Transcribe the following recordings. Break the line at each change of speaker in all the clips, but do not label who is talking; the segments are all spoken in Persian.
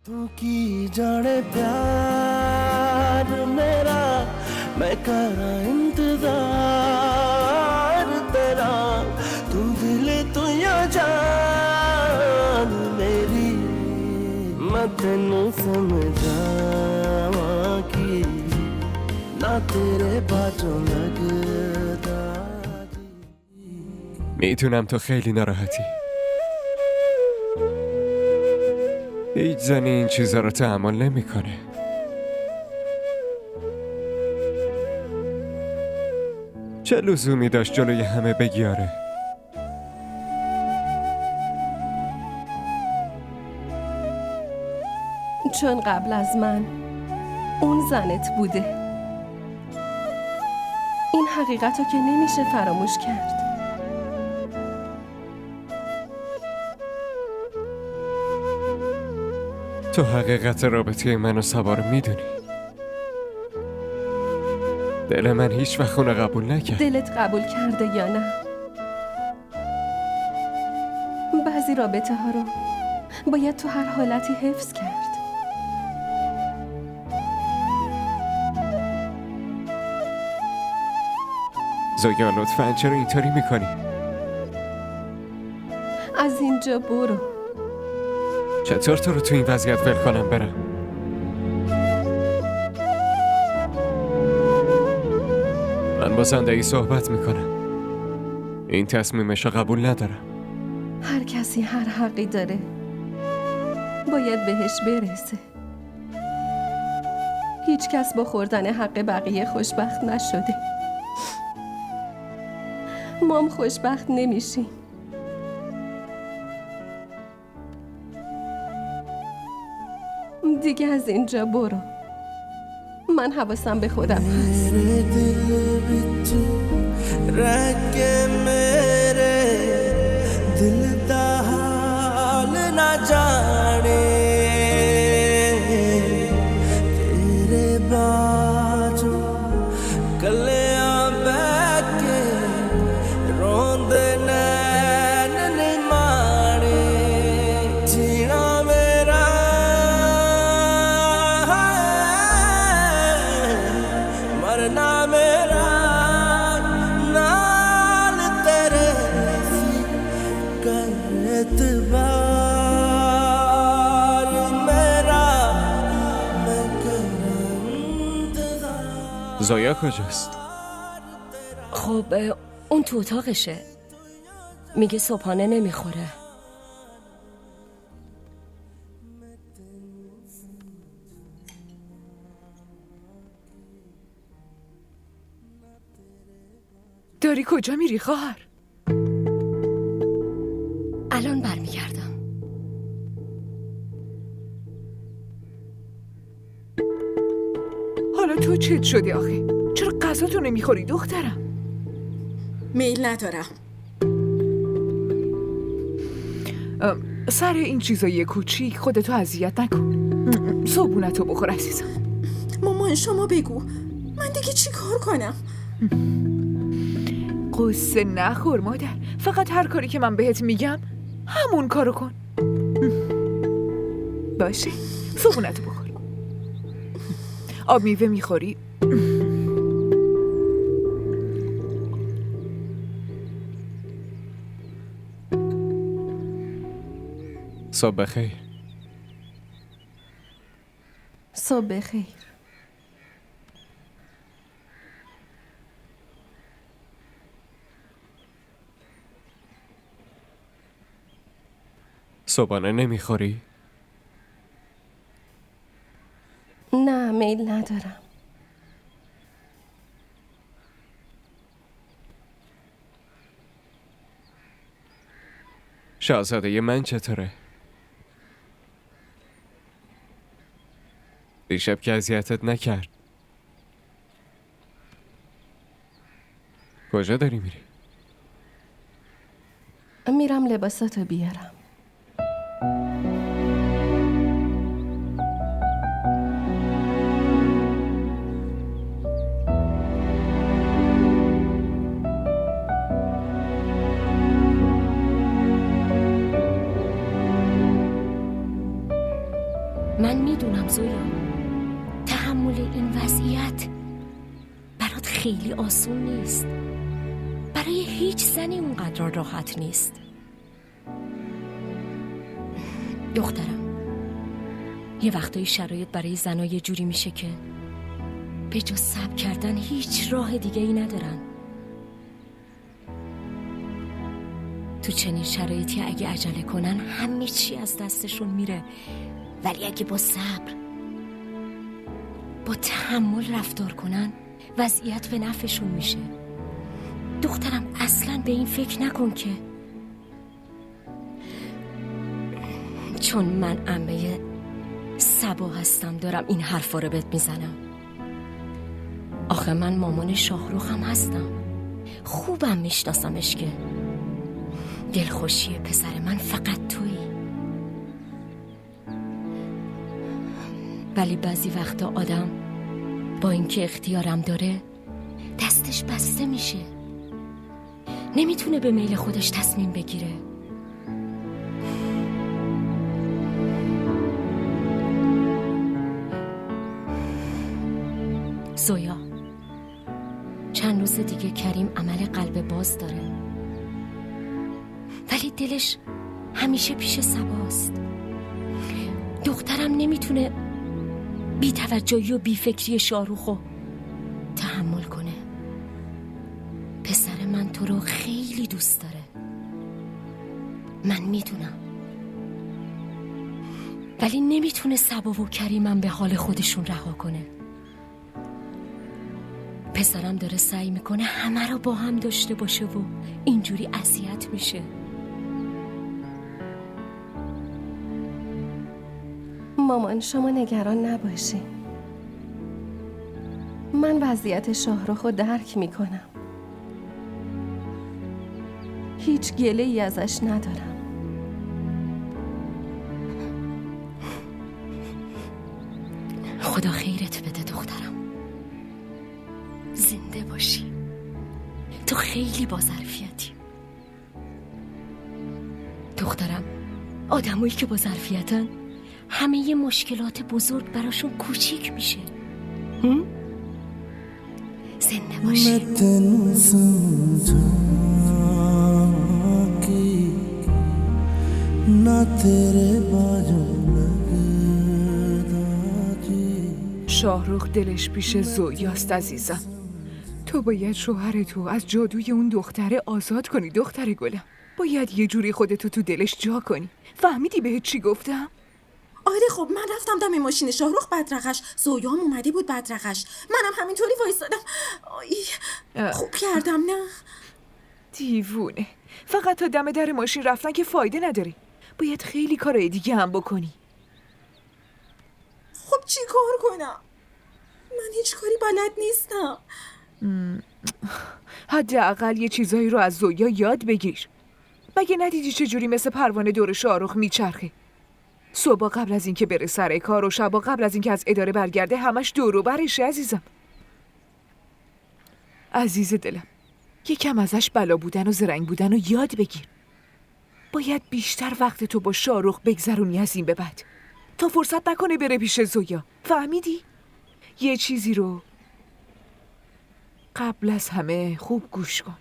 तू की जाने प्यार मेरा मैं करा इंतजार तेरा तू दिल तू या जान मेरी मैं तेनू समझावा की ना तेरे बाजों लगदा
میتونم تو خیلی ناراحتی. هیچ زنی این چیزا رو تحمل نمیکنه. چه لزومی داشت جلوی همه بگیاره؟
چون قبل از من اون زنت بوده. این حقیقت رو که نمیشه فراموش کرد.
تو حقیقت رابطه من و سبا رو میدونی. دل من هیچ وقت اونو قبول نکرد.
دلت قبول کرده یا نه؟ بعضی رابطه ها رو باید تو هر حالتی حفظ کرد.
زویا لطفاً چرا اینطوری میکنی؟
از اینجا برو.
چطور تو رو تو این وضعیت ول کنم برم؟ من با زندگی صحبت میکنم. این تصمیمش رو قبول ندارم.
هر کسی هر حقی داره باید بهش برسه. هیچ کس با خوردن حق بقیه خوشبخت نشده. ما هم خوشبخت نمیشیم. دیگه از اینجا برو. من حواسم به خودم هست.
दिल दा हाल ना जाने तेरे बाजू कलियां बैके रोंदे नैन नहीं मारे जीना मेरा मरना मेरा नाल तेरे एतबार मेरा मैं करम
زویا کجاست؟
خب اون تو اتاقشه. میگه صبحانه نمیخوره.
داری کجا میری خواهر؟
الان برمیگردم.
حالا تو چت شدی آخه؟ چرا غذاتو نمیخوری دخترم؟
میل ندارم.
سر این چیزای کوچیک خودتو اذیت نکن. صبحونتو بخور عزیزم.
مامان شما بگو من دیگه چی کار کنم؟
قصه نخور مادر. فقط هر کاری که من بهت میگم همون کارو کن. باشه صبحونتو بخور. آب میوه میخوری؟
صبح بخیر.
صبح بخیر.
صبحانه نمیخوری؟
نه میل ندارم.
شاهزاده من چطوره؟ دیشب که اذیتت نکرد. کجا داری میری؟
میرم لباساتو بیارم.
من میدونم زویا، تحمل این وضعیت برات خیلی آسون نیست. برای هیچ زنی اونقدر راحت نیست. دخترم، یه وقتایی شرایط برای زنها یه جوری میشه که به جز صبر کردن هیچ راه دیگه ای ندارن. تو چنین شرایطی اگه عجله کنن همه چی از دستشون میره، ولی اگه با صبر، با تحمل رفتار کنن وضعیت به نفعشون میشه. دخترم اصلاً به این فکر نکن که چون من عمه صبا هستم دارم این حرفا رو بهت میزنم. آخه من مامان شاهرخ هم هستم، خوبم میشناسمش که دلخوشی پسر من فقط تویی. ولی بعضی وقتا آدم با اینکه اختیارم داره دستش بسته میشه، نمیتونه به میل خودش تصمیم بگیره. زویا، چند روز دیگه کریم عمل قلب باز داره، ولی دلش همیشه پیش صباست. دخترم نمیتونه بی توجهی و بی فکری شاهرخو تحمل کنه. پسر من تو رو خیلی دوست داره، من میدونم، ولی نمیتونه صبا و کریمم به حال خودشون رها کنه. پسرم داره سعی میکنه همه رو با هم داشته باشه و اینجوری اذیت میشه.
مامان شما نگران نباشین، من وضعیت شاهرخ رو درک میکنم، هیچ گله ای ازش ندارم.
خدا خیرت بده دخترم، زنده باشی، تو خیلی با ظرفیتی. دخترم، آدمایی که با ظرفیتن همه ی مشکلات بزرگ براشون کوچیک میشه. زنده باشی.
شاهرخ دلش پیش زویاست عزیزم. تو باید شوهرتو از جادوی اون دختره آزاد کنی دختر گلم. باید یه جوری خودتو تو دلش جا کنی. فهمیدی بهت چی گفتم؟
آره خب من رفتم دم ماشین شاهرخ بدرقش، زویا هم اومده بود بدرقش، منم همینطوری وایسادم. خوب کردم نه؟
دیوونه، فقط تا دم در ماشین رفتن که فایده نداره، باید خیلی کارهای دیگه هم بکنی.
خب چی کار کنم؟ من هیچ کاری بلد نیستم.
حداقل یه چیزایی رو از زویا یاد بگیر. مگه ندیدی چجوری مثل پروانه دور شاهرخ میچرخه؟ صبح قبل از اینکه بره سر کار و شبا قبل از اینکه از اداره برگرده همش دور و برشه عزیزم. عزیز دلم، یکم ازش بلا بودن و زرنگ بودن و یاد بگیر. باید بیشتر وقت تو با شاهرخ بگذرونی از این به بعد تا فرصت نکنه بره پیش زویا. فهمیدی؟ یه چیزی رو قبل از همه خوب گوش کن.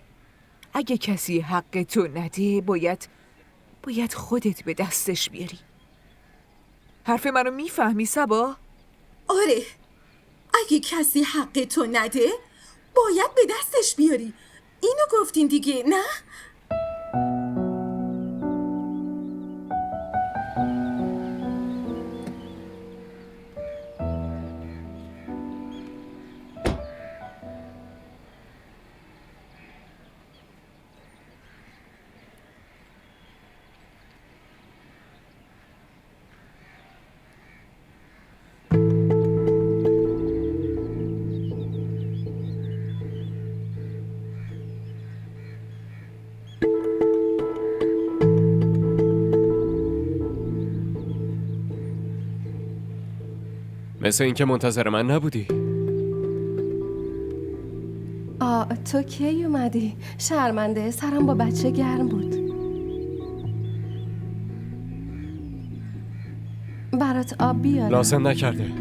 اگه کسی حق تو نده باید خودت به دستش بیاری. حرف منو میفهمی صبا؟
آره، اگه کسی حق تو نده باید به دستش بیاری. اینو گفتین دیگه نه؟
مثل اینکه منتظر من نبودی.
تو کی اومدی؟ شرمنده، سرم با بچه گرم بود. برات برات آب بیارم.
لازم نکرده.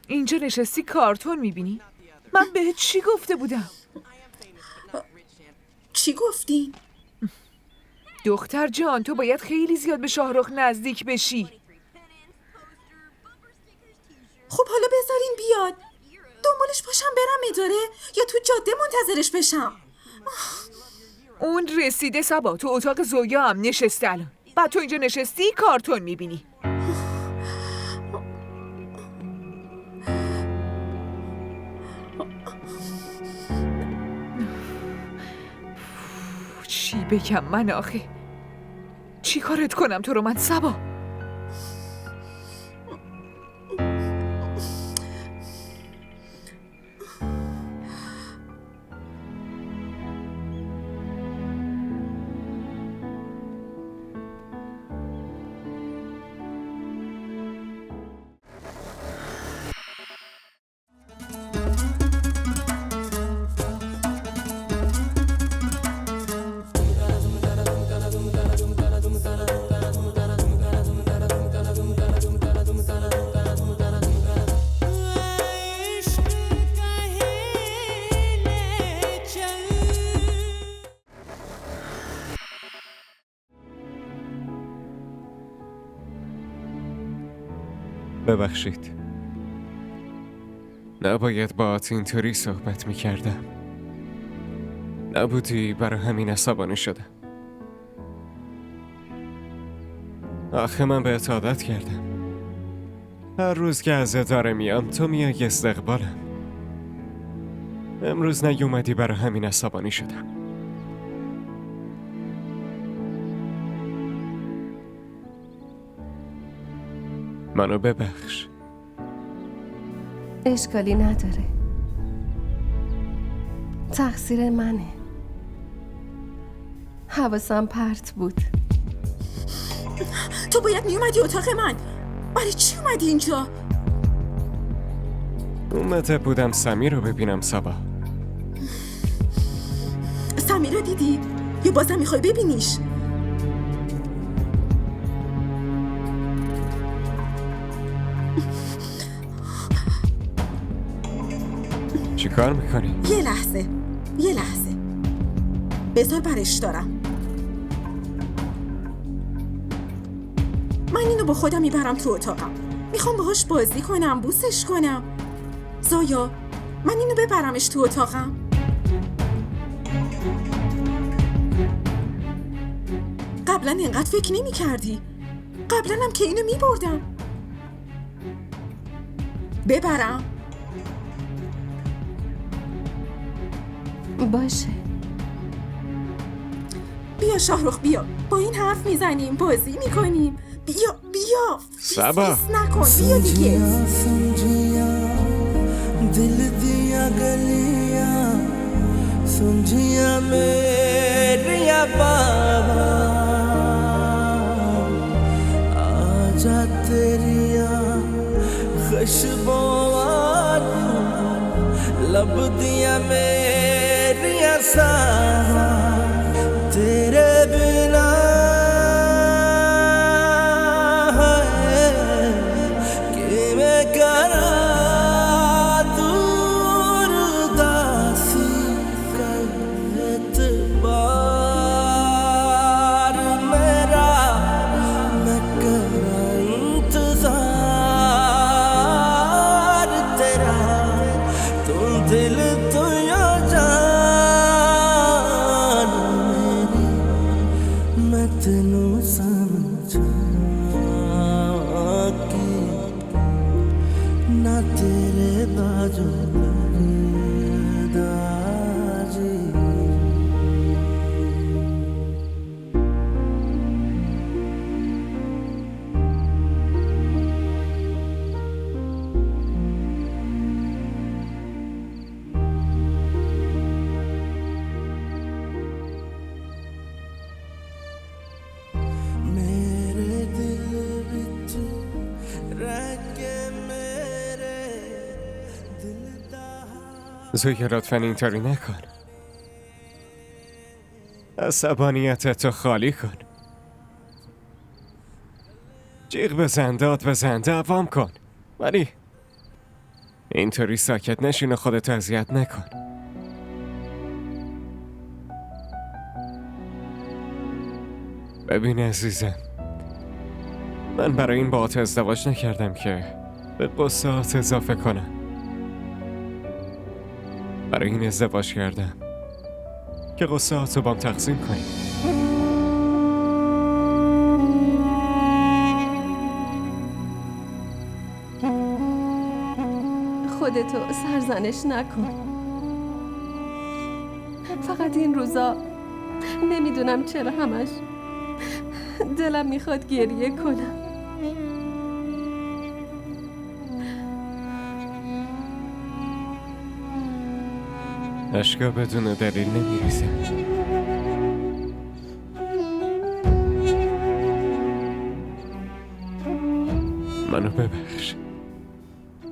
اینجا نشستی کارتون میبینی؟ من بهت چی گفته بودم؟
چی گفتین؟
دختر جان، تو باید خیلی زیاد به شاهرخ نزدیک بشی.
خب حالا بذارین بیاد. دنبالش باشم برم اداره یا تو جاده منتظرش بشم؟
اون رسیده سبا، تو اتاق زویا هم نشسته الان. بعد تو اینجا نشستی کارتون میبینی. چی بگم من آخه؟ چی کارت کنم تو رو من سبا؟
ببخشید. نباید باهات اینطوری صحبت میکردم. نبودی، برای همین عصبانی شدم. آخه من بهت عادت کردم. هر روز که از اداره میام تو میای استقبالم. امروز نیومدی، برای همین عصبانی شدم. منو ببخش.
اشکالی نداره. تقصیر منه. حواسم پرت بود.
تو باید میومدی اتاق من. برای چی اومدی اینجا؟
اومده بودم سمیر رو ببینم سبا.
سمیر رو دیدی؟ یا بازم میخوای ببینیش؟
چی کار میکنی؟
یه لحظه بذار برش دارم. من اینو با خودم میبرم تو اتاقم. میخوام باهاش بازی کنم، بوسش کنم. زایا، من اینو ببرمش تو اتاقم. قبلا اینقدر فکر نمی کردی. قبلا هم که اینو میبردم. ببرم؟
باشه.
بیا شاهرخ بیا، با این حرف میزنیم، بازی میکنیم. بیا
سبا
فیس نکن، بیا دیگه.
दिल दिया गलियां सुलझिया मेरिया बाबा आजा तेरिया खुशबुआं लब दिया मेरिया सावा तेरे बिना
زویا لطفاً اینطوری نکن. عصبانیتتو خالی کن. جیغ بزن، داد بزن، دوام کن. ولی اینطوری ساکت نشین و خودتو اذیت نکن. ببین عزیزم، من برای این باهات ازدواج نکردم که به قصه‌هات اضافه کنم. برای این ازدواج کردم که قصه‌هاتو بام تقسیم کنی.
خودتو سرزنش نکن. فقط این روزا نمیدونم چرا همش دلم میخواد گریه کنم.
اشکا بدون دلیل نمیریزه. منو ببخش.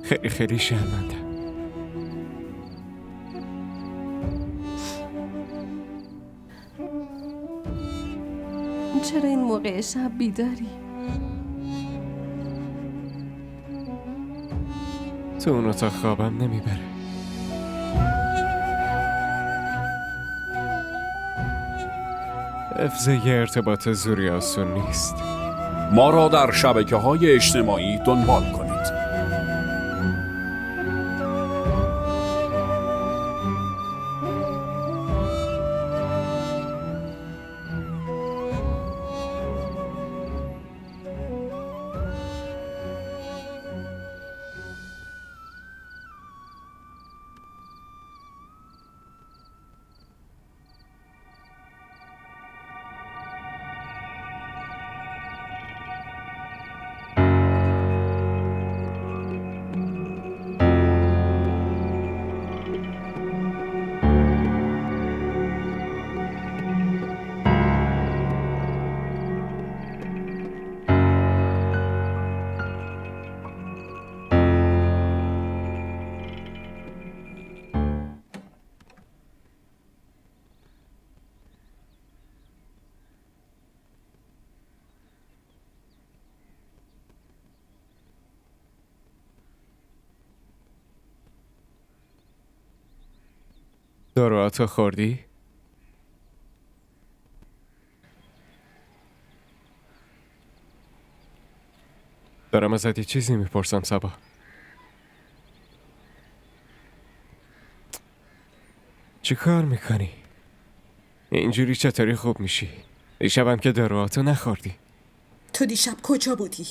خیلی خیلی شرمندم.
چرا این موقع شب بیداری؟
تو اون اتاق خوابم نمیبره. حفظ یه ارتباط زوری آسون نیست.
ما را در شبکه‌های اجتماعی دنبال کنید.
داروهاتو خوردی؟ دارم ازت یه چیزی میپرسم صبا. چی کار میکنی؟ اینجوری چطوری خوب میشی؟ دیشبم که داروهاتو نخوردی.
تو دیشب کجا بودی؟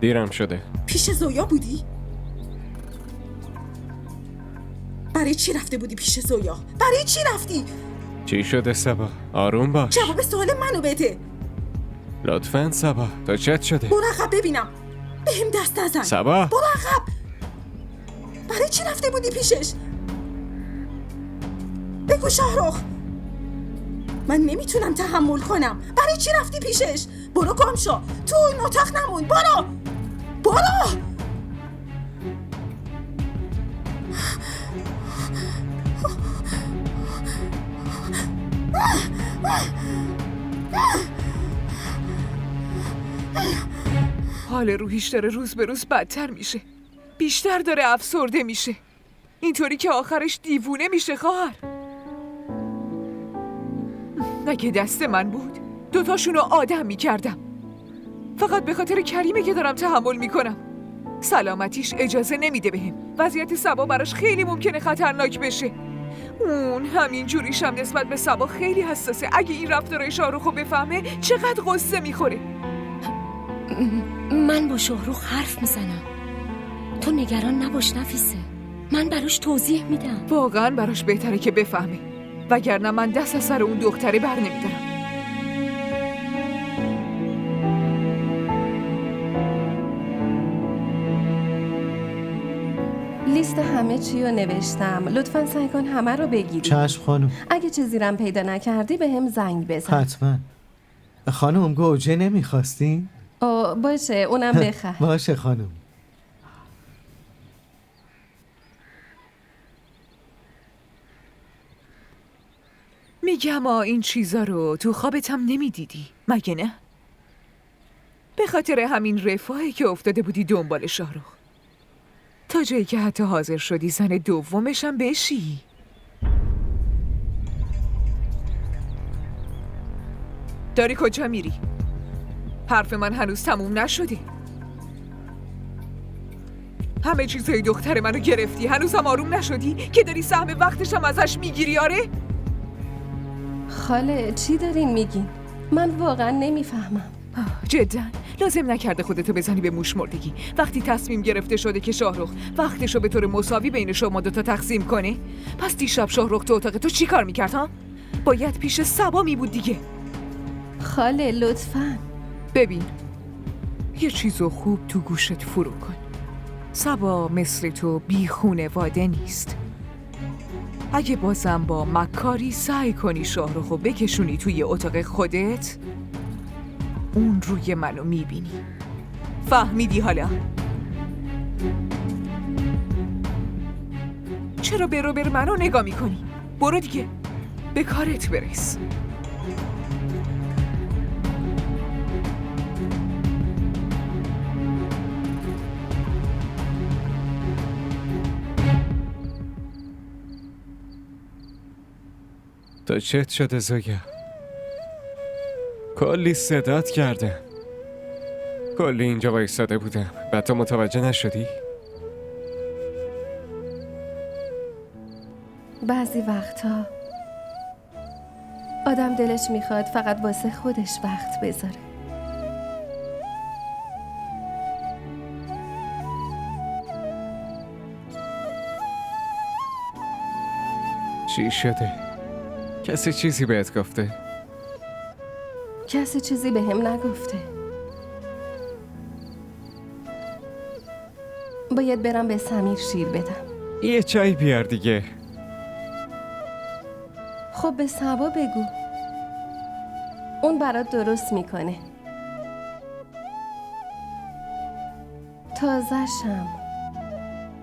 دیرم شده.
پیش زویا بودی؟ برای چی رفته بودی پیش زویا؟ برای چی رفتی؟
چی شده صبا؟ آروم باش.
جواب سوال منو بده.
لطفاً صبا، تا چت شده؟
برو عقب ببینم. بهم دست نزن.
صبا
برو عقب. برای چی رفته بودی پیشش؟ بگو شاهرخ. من نمیتونم تحمل کنم. برای چی رفتی پیشش؟ برو گم شو. تو این اتاق نمون. برو. برو.
حال روحیش داره روز به روز بدتر میشه. بیشتر داره افسرده میشه. اینطوری که آخرش دیوونه میشه خواهر. اگه دست من بود دوتاشونو آدم میکردم. فقط به خاطر کریمه که دارم تحمل میکنم. سلامتیش اجازه نمیده بهم. وضعیت صبا براش خیلی ممکنه خطرناک بشه. اون همین جوریش هم نسبت به صبا خیلی حساسه. اگه این رفتارای شاهرخو بفهمه چقدر غصه میخوره.
من با شاهرخ حرف میزنم. تو نگران نباش نفیسه. من براش توضیح میدم.
واقعا براش بهتره که بفهمه، وگرنه من دست از سر اون دختره بر نمیدارم.
لیست همه چی رو نوشتم. لطفاً سعی کن همه رو بگیری.
چشم خانم.
اگه چیزی رم پیدا نکردی به هم زنگ بزن.
حتما. خانم گوجه نمیخواستی؟
باشه اونم بخر.
باشه خانم.
میگم این چیزا رو تو خوابت هم نمیدیدی مگه نه؟ به خاطر همین رفاهی که افتاده بودی دنبال شاهرخ، تا جایی که حتی حاضر شدی زن دومش هم بشی. داری کجا میری؟ حرف من هنوز تموم نشده. همه چیزهای دختر منو گرفتی، هنوزم آروم نشدی که داری سهم وقتشم ازش میگیری؟ آره؟
خاله چی دارین میگین؟ من واقعا نمیفهمم.
جدا لازم نکرده خودتو بزنی به موش مردگی وقتی تصمیم گرفته شده که شاهرخ وقتشو به طور مساوی بین شما دوتا تقسیم کنه. پس دیشب شاهرخ تو اتاق تو چی کار میکرد ها؟ باید پیش صبا میبود دیگه.
خاله لطفاً.
ببین یه چیزو خوب تو گوشت فرو کن. صبا مثل تو بی خونواده نیست. اگه بازم با مکاری سعی کنی شاهرخو بکشونی توی اتاق خودت، اون روی منو میبینی. فهمیدی حالا؟ چرا بر منو نگاه میکنی؟ برو دیگه به کارت برس.
تا چت شده زویا؟ کلی صدات کردم، کلی اینجا وایساده بودم، بعد تو متوجه نشدی؟
بعضی وقتا آدم دلش میخواد فقط واسه خودش وقت بذاره.
چی شده؟ کسی چیزی بهت گفته؟
کسی چیزی به هم نگفته. باید برم به سمیر شیر بدم.
یه چای بیار دیگه.
خب به صبا بگو، اون برات درست میکنه. تازه‌شم.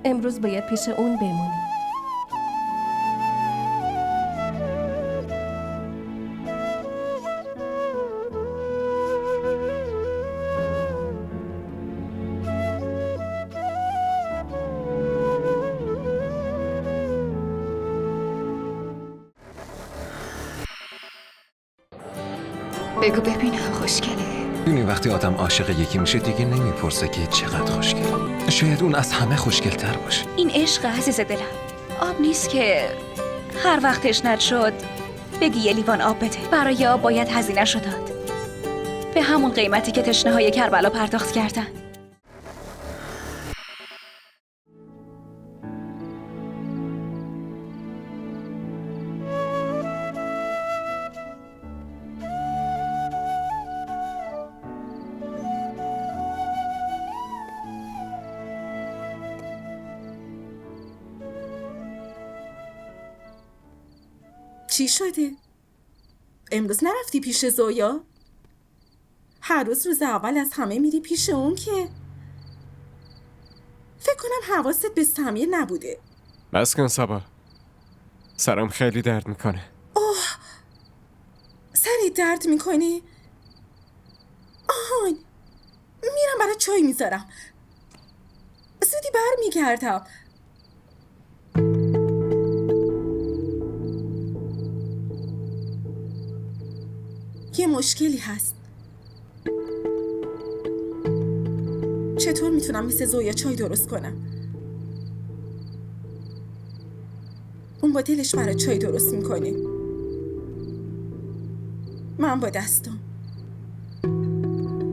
امروز باید پیش اون بمونی.
بگو ببینم خوشگله.
دونی وقتی آدم عاشق یکی میشه دیگه نمیپرسه که چقدر خوشگل. شاید اون از همه خوشگل‌تر باشه.
این عشق عزیز دلم آب نیست که هر وقت تشنت شد بگی یه لیوان آب بده. برای آب باید هزینه شو داد، به همون قیمتی که تشنه‌های کربلا پرداخت کردن.
چی شده؟ امروز نرفتی پیش زویا؟ هر روز اول از همه میری پیش اون که فکر کنم حواست به سمیر نبوده.
بس کن صبا، سرم خیلی درد میکنه.
اوه، سری درد میکنه؟ آهان، میرم برای چای میذارم، زودی برمیگردم. یه مشکلی هست. چطور میتونم مثل زویا چای درست کنم؟ اون با دلش برای چای درست میکنه، من با دستم.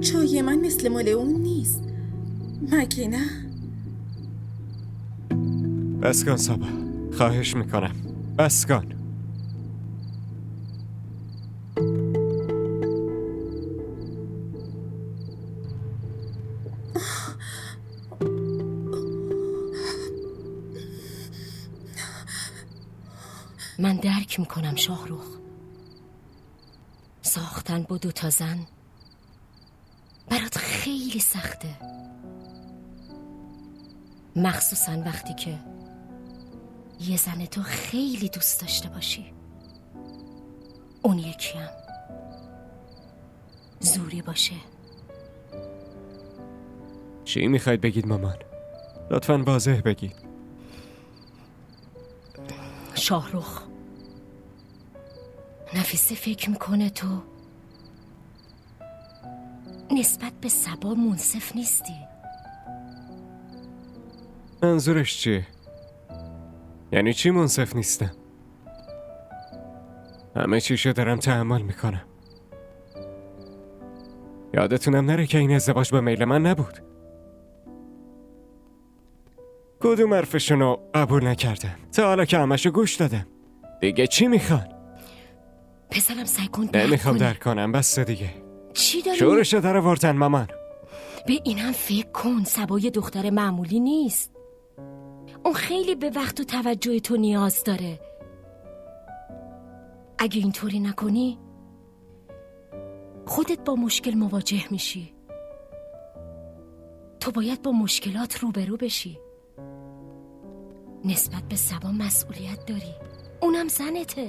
چای من مثل مال اون نیست مگه نه؟
بس کن صبا، خواهش میکنم بس کن.
من درک میکنم شاهرخ، ساختن با 2 زن برات خیلی سخته، مخصوصا وقتی که یه زن تو خیلی دوست داشته باشی. اون یکیم زوری باشه.
چی میخواید بگید مامان؟ لطفاً واضح بگید.
شاهرخ، نفیسه فکر میکنه تو نسبت به صبا منصف نیستی.
منظورش چیه؟ یعنی چی منصف نیستم؟ همه چیشو دارم تحمل میکنم. یادتونم نره که این ازدواج به میل من نبود. کدوم حرفشونو قبول نکردم تا حالا که همشو گوش دادم. دیگه چی میخوان؟
پسرم سعی کن درک
نمیخوام
کنی.
درک کنم، بس دیگه.
چی داری؟
شورشو در آوردن مامان.
به اینم فکر کن، صبای دختر معمولی نیست. اون خیلی به وقت و توجه تو نیاز داره. اگه اینطوری نکنی خودت با مشکل مواجه میشی. تو باید با مشکلات روبرو بشی. نسبت به صبا مسئولیت داری، اونم زنته.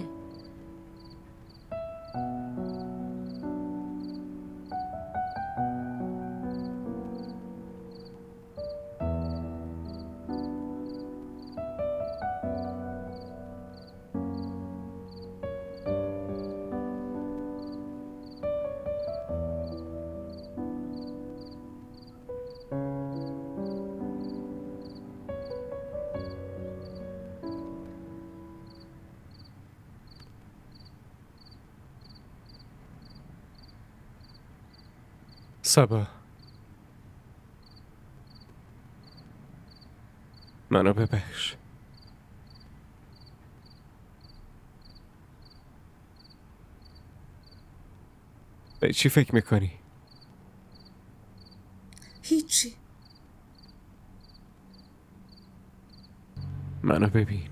صبا، منو ببخش. به چی فکر میکنی؟
هیچی.
منو ببین.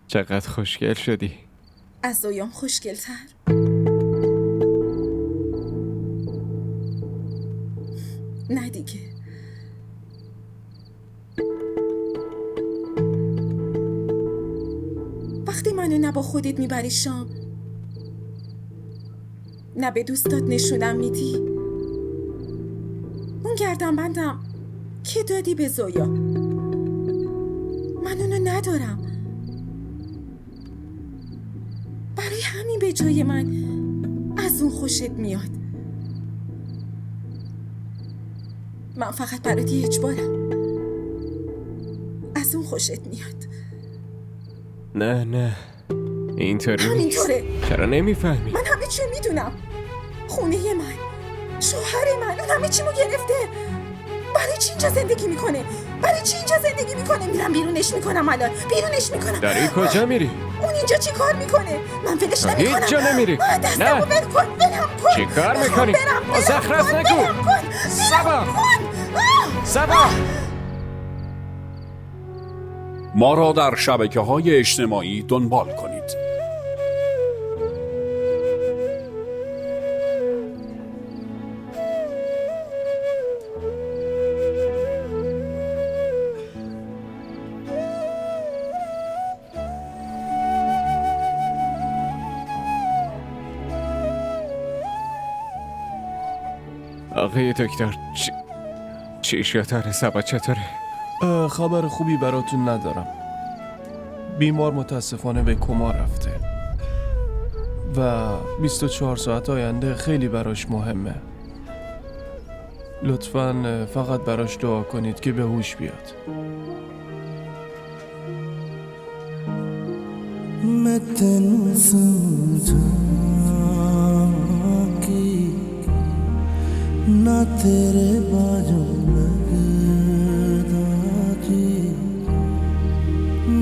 چقدر خوشگل شدی.
از زویام خوشگل‌تر. نه دیگه. وقتی منو نه با خودت میبری شام، نه به دوستات نشونم میدی، اون گردنبندم که دادی به زویا، من اونو ندارم. برای همین به جای من از اون خوشت میاد. من فقط برات یه اجبارم. از اون خوشت میاد.
نه اینطوری
همینطوره.
چرا نمیفهمی؟
من همه چی میدونم. خونه من، شوهر من، اون همه چیمو گرفته. برای چی اینجا زندگی میکنه؟ میرم بیرونش میکنم الان. بیرونش میکنم.
داری کجا میری؟
اون اینجا چی کار میکنه؟ من ولش نمیکنم.
هیچ جا نمیری.
دستمو ول کن. ولم کن.
چی کار میکنی؟ مزخرف نگو. صبا.
ما را در شبکه‌های اجتماعی دنبال کنید.
آقای دکتر، چی شده؟ صبا چطوره؟
خبر خوبی براتون ندارم. بیمار متاسفانه به کما رفته و 24 ساعت آینده خیلی براش مهمه. لطفاً فقط براش دعا کنید که به هوش بیاد.
मैं तेनू समझां कि ना तेरे बाजों लगदा जी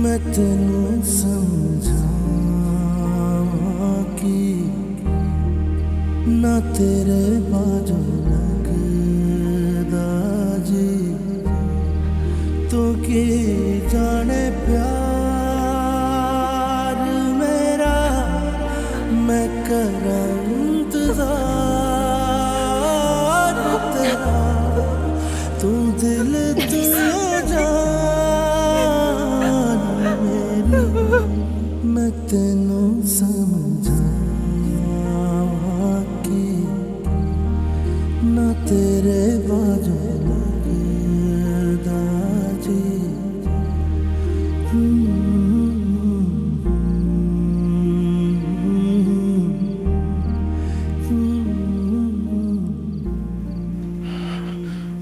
मैं तेनू समझां कि ना तेरे बाजों लगदा जी तू की जाने प्यार मेरा मैं करा इंतजार तेरा तू दिल तू जान मेरी मैं तेनू समझावा कि ना तेरे बाजू लगदा जी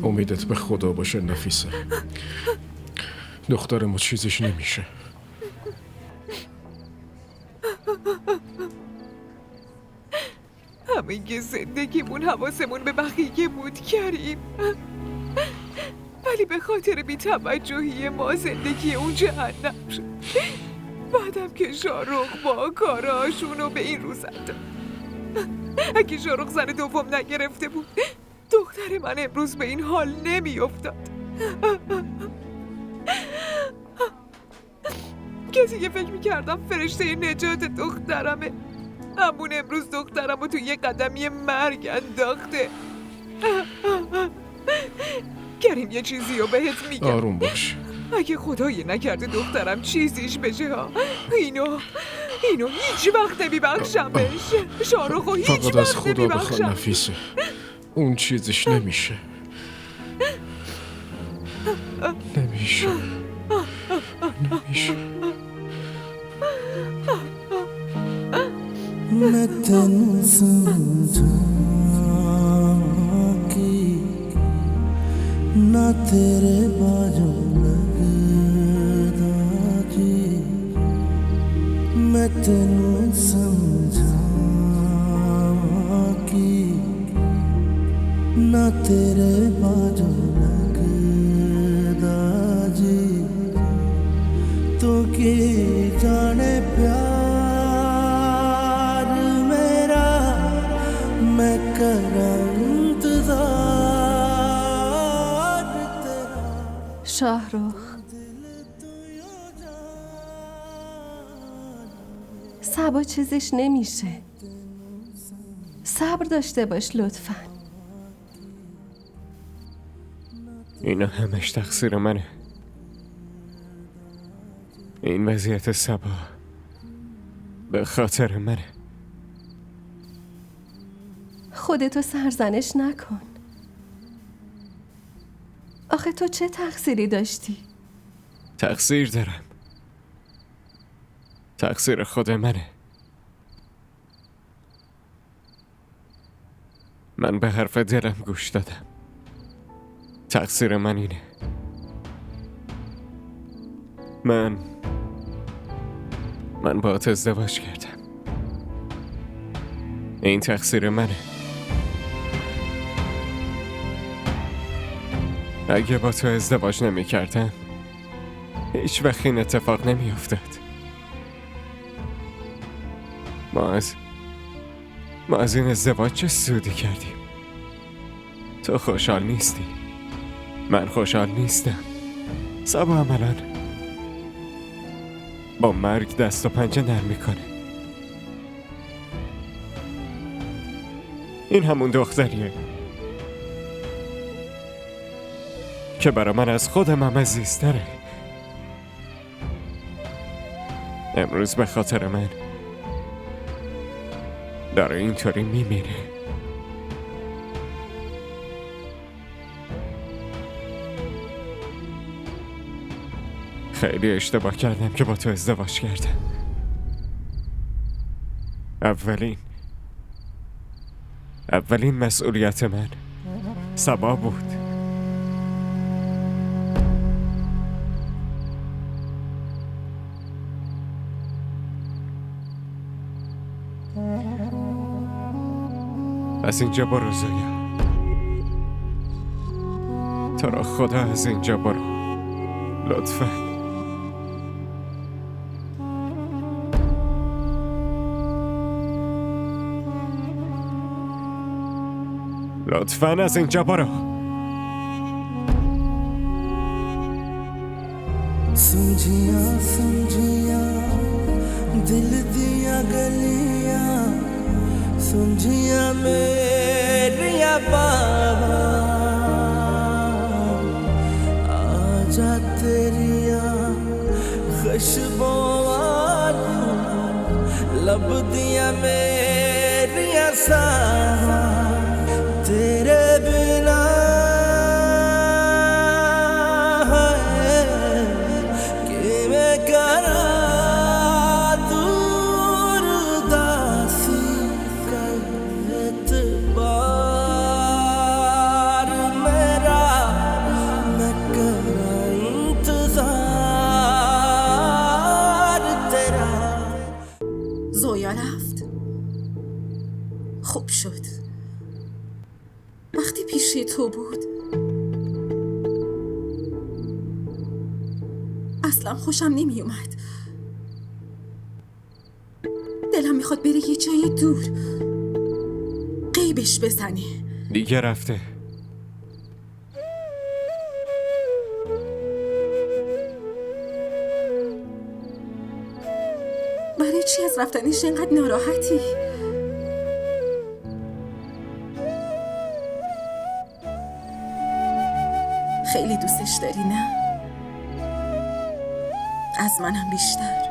امیدت به خدا باشه نفیسه. دختر ما چیزش نمیشه.
همه زندگیمون حواسمون به بقیه بود کریم، ولی به خاطر بی‌توجهی ما زندگی اون جهنم شد. بعدم که شاهرخ با کاراشونو به این روز داد. اگه شاهرخ زن دوم نگرفته بود دختر من امروز به این حال نمی افتاد. کسی که فکر میکردم فرشته نجات دخترمه، همون امروز دخترمو تو یه قدمی مرگ انداخته. کریم یه چیزی رو بهت میگم.
آروم باش.
اگه خدایی نکرده دخترم چیزیش بشه ها، اینو هیچ وقت نمیبخشم بهش. شاهرخو هیچ
فقط از
وقت
خدا بخواه
نمیبخشم.
نفیسه. اون چیزش نمیشه. نمیشه.
मैं तेनू समझावा कि ना तेरे बाजू लगदा जी मैं तेनू समझावा कि ना तेरे बाजू लगदा जी तो की जाने प्यार मेरा मैं करां इंतजार तेरा
شاهرخ، صبا چیزش نمیشه. صبر داشته باش لطفاً.
اینا همش تقصیر منه. این وضعیت صبا به خاطر منه.
خودتو سرزنش نکن. آخه تو چه تقصیری داشتی؟
تقصیر دارم. تقصیر خود منه. من به حرف دلم گوش دادم. تقصیر من اینه. من باهات ازدواج کردم. این تقصیر منه. اگه با تو ازدواج نمی کردم هیچ وقت این اتفاق نمی افتاد. ما از این ازدواج چه سودی کردیم؟ تو خوشحال نیستی، من خوشحال نیستم. صبا عملاً با مرگ دست و پنجه نرم میکنه. این همون دختریه که برا من از خودم هم عزیزتره. امروز به خاطر من داره اینطوری میمیره. خیلی اشتباه کردم که با تو ازدواج کردم. اولین مسئولیت من صبا بود. از اینجا برو زویا. تو را خدا از اینجا برو لطفاً. لطفاً از اینجا برو.
समझिया दिल दिया गलियां समझिया मेरिया बाबा आजा तेरिया खुशबुआं रब दिया मेरी सांसां तेरे बिना है कि मैं करा दूर दासी कर एतबार मेरा मैं करा इंतजार तेरा
زویا رفت. خوب شد. وقتی پیش تو بود اصلا خوشم نمی اومد. دلم میخواد بره یه جای دور غیبش بزنه.
دیگه رفته.
برای چی از رفتنش اینقدر ناراحتی؟ خیلی دوستش داری نه؟ از منم بیشتر.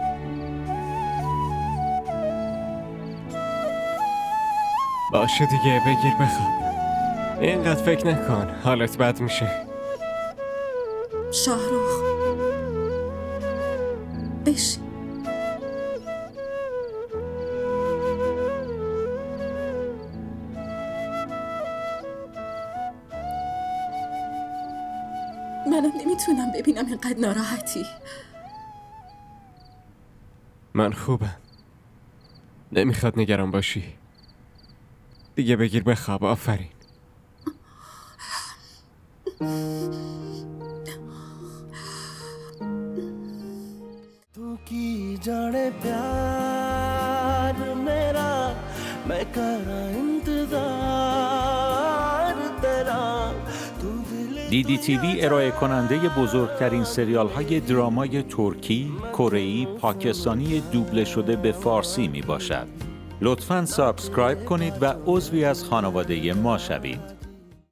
باشه دیگه بگیر بخواب. اینقدر فکر نکن حالت بد میشه.
شاهرخ بشین. منم نمیتونم ببینم اینقدر ناراحتی.
من خوبم. نمیخواد نگران باشی. دیگه بگیر بخواب. آفرین.
तू की जाने प्यार मेरा मैं करा इंतजार तेरा तू दिल
DDTV ارائه کننده بزرگترین سریال های درامای ترکی، کره‌ای، پاکستانی دوبله شده به فارسی می باشد. لطفاً سابسکرایب کنید و عضوی از خانواده ما شوید.